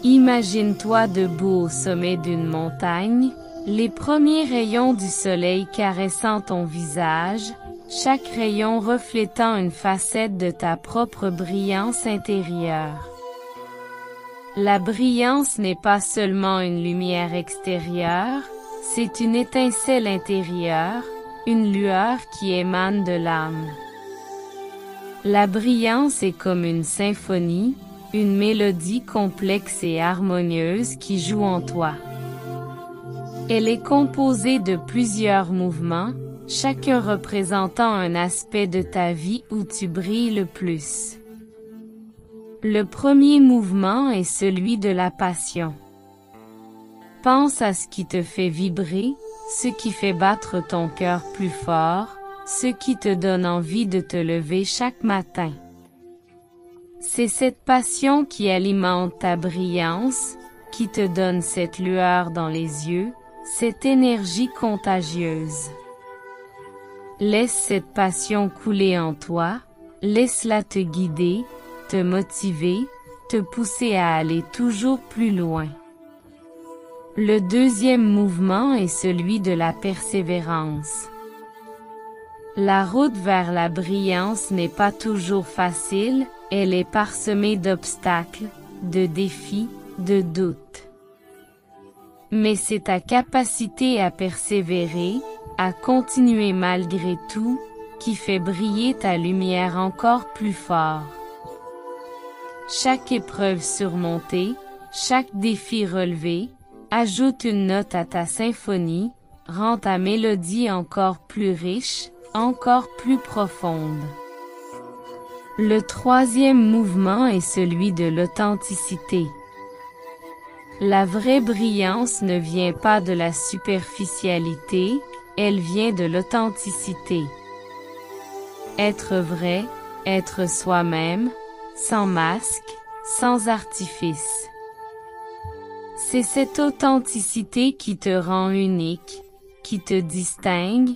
Imagine-toi debout au sommet d'une montagne, les premiers rayons du soleil caressant ton visage, chaque rayon reflétant une facette de ta propre brillance intérieure. La brillance n'est pas seulement une lumière extérieure, c'est une étincelle intérieure, une lueur qui émane de l'âme. La brillance est comme une symphonie, une mélodie complexe et harmonieuse qui joue en toi. Elle est composée de plusieurs mouvements, chacun représentant un aspect de ta vie où tu brilles le plus. Le premier mouvement est celui de la passion. Pense à ce qui te fait vibrer, ce qui fait battre ton cœur plus fort, ce qui te donne envie de te lever chaque matin. C'est cette passion qui alimente ta brillance, qui te donne cette lueur dans les yeux, cette énergie contagieuse. Laisse cette passion couler en toi, laisse-la te guider, te motiver, te pousser à aller toujours plus loin. Le deuxième mouvement est celui de la persévérance. La route vers la brillance n'est pas toujours facile, elle est parsemée d'obstacles, de défis, de doutes. Mais c'est ta capacité à persévérer, à continuer malgré tout, qui fait briller ta lumière encore plus fort. Chaque épreuve surmontée, chaque défi relevé, ajoute une note à ta symphonie, rend ta mélodie encore plus riche, encore plus profonde. Le troisième mouvement est celui de l'authenticité. La vraie brillance ne vient pas de la superficialité, elle vient de l'authenticité. Être vrai, être soi-même, sans masque, sans artifice. C'est cette authenticité qui te rend unique, qui te distingue,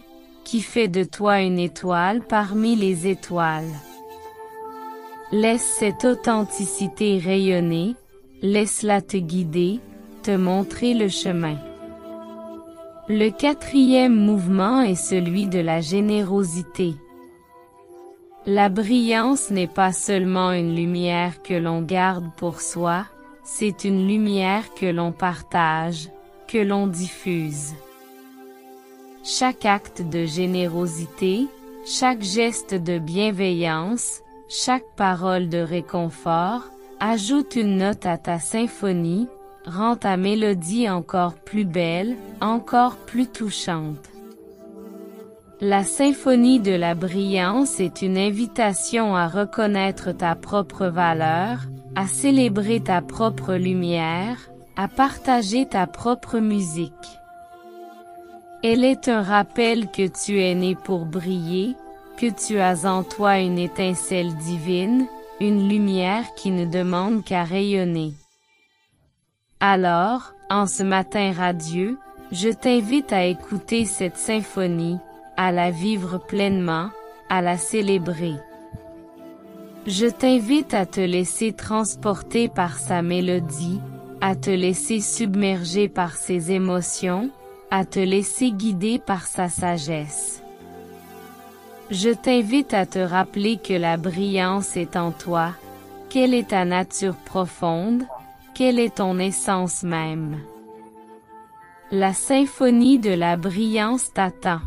qui fait de toi une étoile parmi les étoiles. Laisse cette authenticité rayonner, laisse-la te guider, te montrer le chemin. Le quatrième mouvement est celui de la générosité. La brillance n'est pas seulement une lumière que l'on garde pour soi, c'est une lumière que l'on partage, que l'on diffuse. Chaque acte de générosité, chaque geste de bienveillance, chaque parole de réconfort, ajoute une note à ta symphonie, rend ta mélodie encore plus belle, encore plus touchante. La symphonie de la brillance est une invitation à reconnaître ta propre valeur, à célébrer ta propre lumière, à partager ta propre musique. Elle est un rappel que tu es né pour briller, que tu as en toi une étincelle divine, une lumière qui ne demande qu'à rayonner. Alors, en ce matin radieux, je t'invite à écouter cette symphonie, à la vivre pleinement, à la célébrer. Je t'invite à te laisser transporter par sa mélodie, à te laisser submerger par ses émotions, à te laisser guider par sa sagesse. Je t'invite à te rappeler que la brillance est en toi, quelle est ta nature profonde, quelle est ton essence même. La symphonie de la brillance t'attend.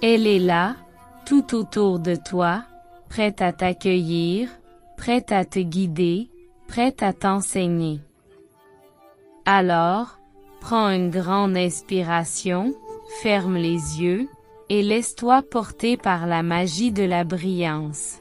Elle est là, tout autour de toi, prête à t'accueillir, prête à te guider, prête à t'enseigner. Alors, prends une grande inspiration, ferme les yeux, et laisse-toi porter par la magie de la brillance.